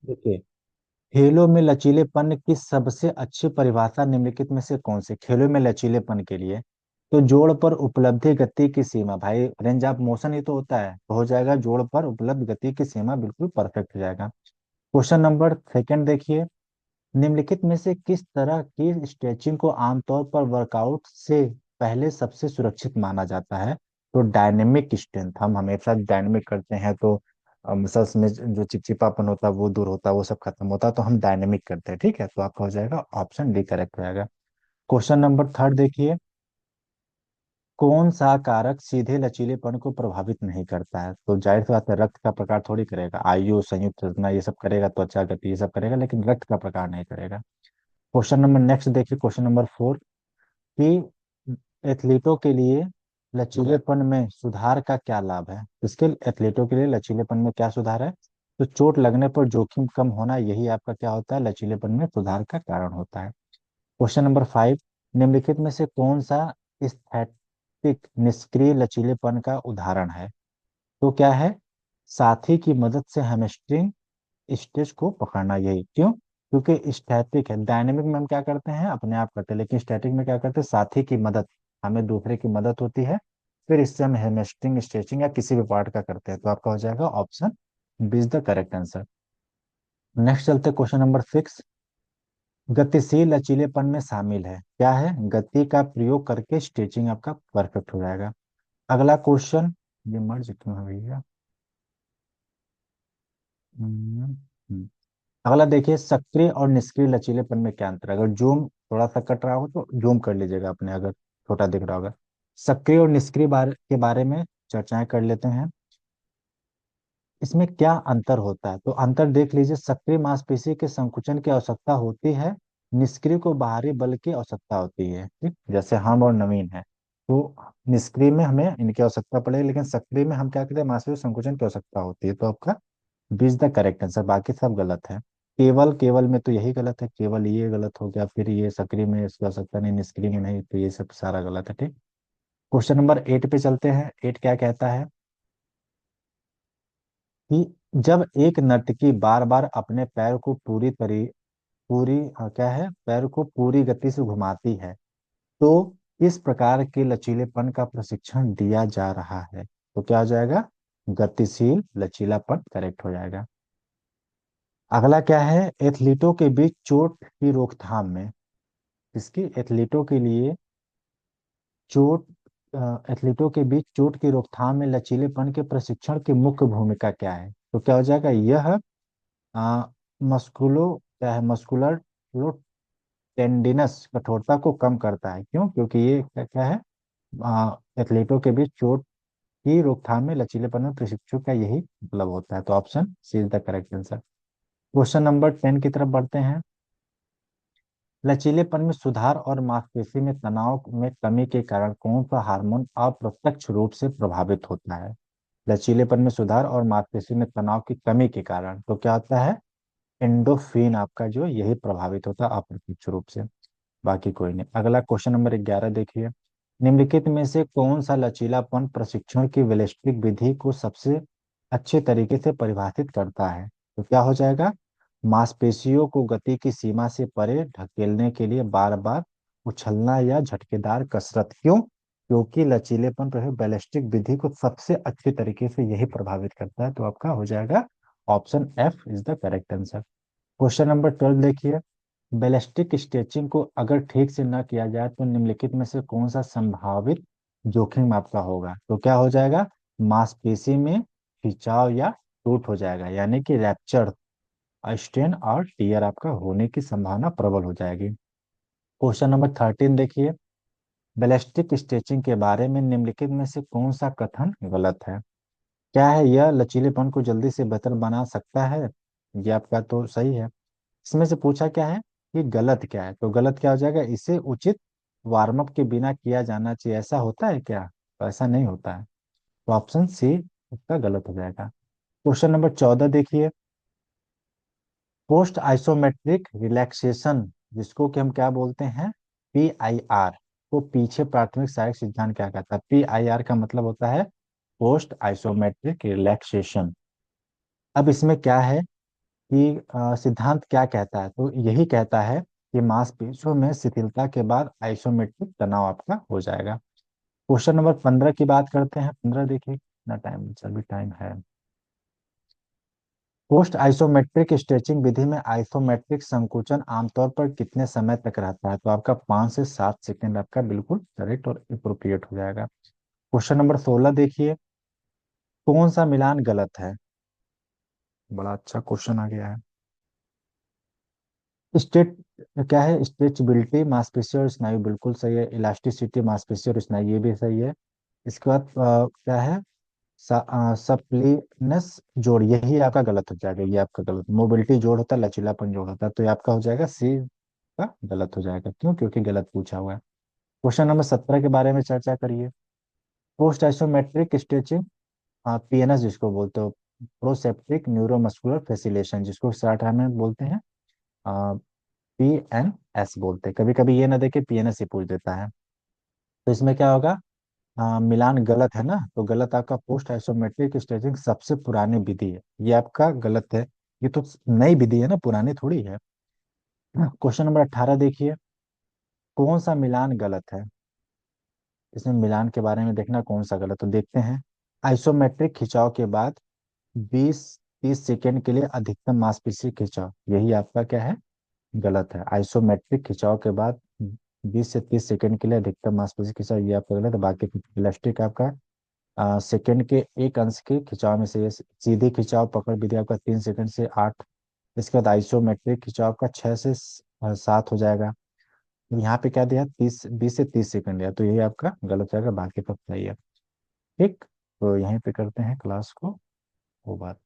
देखिए, खेलों में लचीलेपन की सबसे अच्छी परिभाषा निम्नलिखित में से कौन सी, खेलों में लचीलेपन के लिए, तो जोड़ पर उपलब्धि गति की सीमा, भाई रेंज ऑफ मोशन ही तो होता है, तो हो जाएगा जोड़ पर उपलब्ध गति की सीमा, बिल्कुल परफेक्ट हो जाएगा। क्वेश्चन नंबर सेकंड देखिए, निम्नलिखित में से किस तरह की स्ट्रेचिंग को आमतौर पर वर्कआउट से पहले सबसे सुरक्षित माना जाता है, तो डायनेमिक स्ट्रेंथ, हम हमेशा डायनेमिक करते हैं तो मसल्स में जो चिपचिपापन होता है वो दूर होता है, वो सब खत्म होता है, तो हम डायनेमिक करते हैं, ठीक है, तो आपका हो जाएगा ऑप्शन डी करेक्ट हो जाएगा। क्वेश्चन नंबर थर्ड देखिए, कौन सा कारक सीधे लचीलेपन को प्रभावित नहीं करता है, तो जाहिर सी बात है रक्त का प्रकार थोड़ी करेगा, आयु संयुक्त रचना ये सब करेगा, त्वचा गति ये सब करेगा, लेकिन रक्त का प्रकार नहीं करेगा। क्वेश्चन नंबर नेक्स्ट देखिए, क्वेश्चन नंबर फोर, कि एथलीटों के लिए लचीलेपन में सुधार का क्या लाभ है, इसके एथलीटों के लिए लचीलेपन में क्या सुधार है, तो चोट लगने पर जोखिम कम होना, यही आपका क्या होता है, लचीलेपन में सुधार का कारण होता है। क्वेश्चन नंबर फाइव, निम्नलिखित में से कौन सा स्थैतिक निष्क्रिय लचीलेपन का उदाहरण है, तो क्या है, साथी की मदद से हैमस्ट्रिंग स्टेज को पकड़ना, यही क्यों, क्योंकि स्टैटिक है, डायनेमिक में हम क्या करते हैं अपने आप करते हैं, लेकिन स्टैटिक में क्या करते हैं साथी की मदद, हमें दूसरे की मदद होती है, फिर इससे हम हेमस्ट्रिंग स्ट्रेचिंग या किसी भी पार्ट का करते हैं, तो आपका हो जाएगा option B is the correct answer. Next चलते क्वेश्चन नंबर सिक्स, गतिशील लचीलेपन में शामिल है, क्या है, गति का प्रयोग करके स्ट्रेचिंग आपका परफेक्ट हो जाएगा। अगला क्वेश्चन, ये मर्ज क्यों है भैया, हम्म, हम्म। अगला देखिए, सक्रिय और निष्क्रिय लचीलेपन में क्या अंतर है, अगर जूम थोड़ा सा कट रहा हो तो जूम कर लीजिएगा अपने, अगर छोटा दिख रहा होगा। सक्रिय और निष्क्रिय के बारे में चर्चाएं कर लेते हैं, इसमें क्या अंतर होता है, तो अंतर देख लीजिए, सक्रिय मांसपेशी के संकुचन की आवश्यकता होती है, निष्क्रिय को बाहरी बल की आवश्यकता होती है, ठीक, जैसे हम और नवीन है, तो निष्क्रिय में हमें इनकी आवश्यकता पड़ेगी, लेकिन सक्रिय में हम क्या करते हैं, मांसपेशी संकुचन की आवश्यकता होती है, तो आपका बीज द करेक्ट आंसर, बाकी सब गलत है। केवल केवल में तो यही गलत है, केवल ये गलत हो गया, फिर ये सक्रिय में इसकी आवश्यकता नहीं, निष्क्रिय में नहीं, तो ये सब सारा गलत है, ठीक। क्वेश्चन नंबर एट पे चलते हैं, एट क्या कहता है, कि जब एक नर्तकी बार बार अपने पैर को क्या है, पैर को पूरी गति से घुमाती है, तो इस प्रकार के लचीलेपन का प्रशिक्षण दिया जा रहा है, तो क्या हो जाएगा, गतिशील लचीलापन करेक्ट हो जाएगा। अगला क्या है, एथलीटों के बीच चोट की रोकथाम में, इसकी एथलीटों के लिए चोट एथलीटों के बीच चोट की रोकथाम में लचीलेपन के प्रशिक्षण की मुख्य भूमिका क्या है, तो क्या हो जाएगा, यह मस्कुलो क्या है, मस्कुलर टेंडिनस कठोरता को कम करता है, क्यों, क्योंकि ये क्या क्या है, एथलीटों के बीच चोट की रोकथाम में लचीलेपन में प्रशिक्षु का यही मतलब होता है, तो option C is the correct answer. Question number 10 की तरफ बढ़ते हैं, लचीलेपन में सुधार और मांसपेशी में तनाव में कमी के कारण कौन सा हार्मोन अप्रत्यक्ष रूप से प्रभावित होता है, लचीलेपन में सुधार और मांसपेशी में तनाव की कमी के कारण, तो क्या होता है, एंडोफिन आपका जो यही प्रभावित होता है अप्रत्यक्ष रूप से, बाकी कोई नहीं। अगला क्वेश्चन नंबर 11 देखिए, निम्नलिखित में से कौन सा लचीलापन प्रशिक्षण की वेलेस्टिक विधि को सबसे अच्छे तरीके से परिभाषित करता है, तो क्या हो जाएगा, मांसपेशियों को गति की सीमा से परे ढकेलने के लिए बार बार उछलना या झटकेदार कसरत, क्यों, क्योंकि लचीलेपन बैलिस्टिक विधि को सबसे अच्छे तरीके से यही प्रभावित करता है, तो आपका हो जाएगा option F is the correct answer. Question number 12 देखिए, बैलिस्टिक स्ट्रेचिंग को अगर ठीक से न किया जाए तो निम्नलिखित में से कौन सा संभावित जोखिम आपका होगा, तो क्या हो जाएगा, मांसपेशी में खिंचाव या टूट हो जाएगा, यानी कि रैप्चर, स्टेन और टीयर आपका होने की संभावना प्रबल हो जाएगी। क्वेश्चन नंबर 13 देखिए, बैलिस्टिक स्ट्रेचिंग के बारे में निम्नलिखित में से कौन सा कथन गलत है, क्या है, यह लचीलेपन को जल्दी से बेहतर बना सकता है, ये आपका तो सही है, इसमें से पूछा क्या है कि गलत क्या है, तो गलत क्या हो जाएगा, इसे उचित वार्म अप के बिना किया जाना चाहिए, ऐसा होता है क्या, तो ऐसा नहीं होता है, तो ऑप्शन सी इसका गलत हो जाएगा। क्वेश्चन नंबर 14 देखिए, पोस्ट आइसोमेट्रिक रिलैक्सेशन, जिसको कि हम क्या बोलते हैं, पी आई आर, को पीछे प्राथमिक सहायक सिद्धांत क्या कहता है, पी आई आर का मतलब होता है पोस्ट आइसोमेट्रिक रिलैक्सेशन। अब इसमें क्या है, कि सिद्धांत क्या कहता है, तो यही कहता है कि मांसपेशियों में शिथिलता के बाद आइसोमेट्रिक तनाव आपका हो जाएगा। क्वेश्चन नंबर 15 की बात करते हैं। 15 देखिए कितना टाइम, चल भी टाइम है। पोस्ट आइसोमेट्रिक स्ट्रेचिंग विधि में आइसोमेट्रिक संकुचन आमतौर पर कितने समय तक रहता है, तो आपका 5 से 7 सेकंड आपका बिल्कुल करेक्ट और अप्रोप्रिएट हो जाएगा। क्वेश्चन नंबर 16 देखिए, कौन सा मिलान गलत है। बड़ा अच्छा क्वेश्चन आ गया है। स्टेट क्या है, स्ट्रेचबिलिटी मांसपेशी और स्नायु बिल्कुल सही है। इलास्टिसिटी मांसपेशी और स्नायु ये भी सही है। इसके बाद क्या है, सप्लीनेस जोड़, यही आपका गलत हो जाएगा, ये आपका गलत। मोबिलिटी जोड़ होता है, लचीलापन जोड़ होता है, तो ये आपका हो जाएगा सी का गलत हो जाएगा। क्यों, क्योंकि गलत पूछा हुआ है। क्वेश्चन नंबर 17 के बारे में चर्चा करिए। पोस्ट आइसोमेट्रिक स्ट्रेचिंग, पीएनएस जिसको बोलते हो, प्रोसेप्टिक न्यूरोमस्कुलर फेसिलेशन, जिसको शॉर्ट हैंड में बोलते हैं पीएनएस बोलते हैं। कभी कभी ये ना देखे पीएनएस ही पूछ देता है। तो इसमें क्या होगा, मिलान गलत है ना, तो गलत आपका। पोस्ट आइसोमेट्रिक स्ट्रेचिंग सबसे पुरानी विधि है, ये आपका गलत है। ये तो नई विधि है ना, पुरानी थोड़ी है। क्वेश्चन नंबर 18 देखिए, कौन सा मिलान गलत है। इसमें मिलान के बारे में देखना कौन सा गलत, तो देखते हैं। आइसोमेट्रिक खिंचाव के बाद 20-30 सेकेंड के लिए अधिकतम मांसपेशी खिंचाव, यही आपका क्या है, गलत है। आइसोमेट्रिक खिंचाव के बाद 20 से 30 सेकेंड के लिए अधिकतम मांसपेशी खिंचाव, ये आपका गलत है। बाकी इलास्टिक आपका सेकंड के एक अंश के खिंचाव में से ये सीधी खिंचाव पकड़ विधि आपका 3 सेकंड से 8। इसके बाद आइसोमेट्रिक खिंचाव का 6 से 7 हो जाएगा। यहाँ पे क्या दिया, 20 से 30 सेकंड दिया, तो यही आपका गलत जाएगा। बाकी सब सही है। ठीक, तो यहीं पे करते हैं क्लास को, वो बात।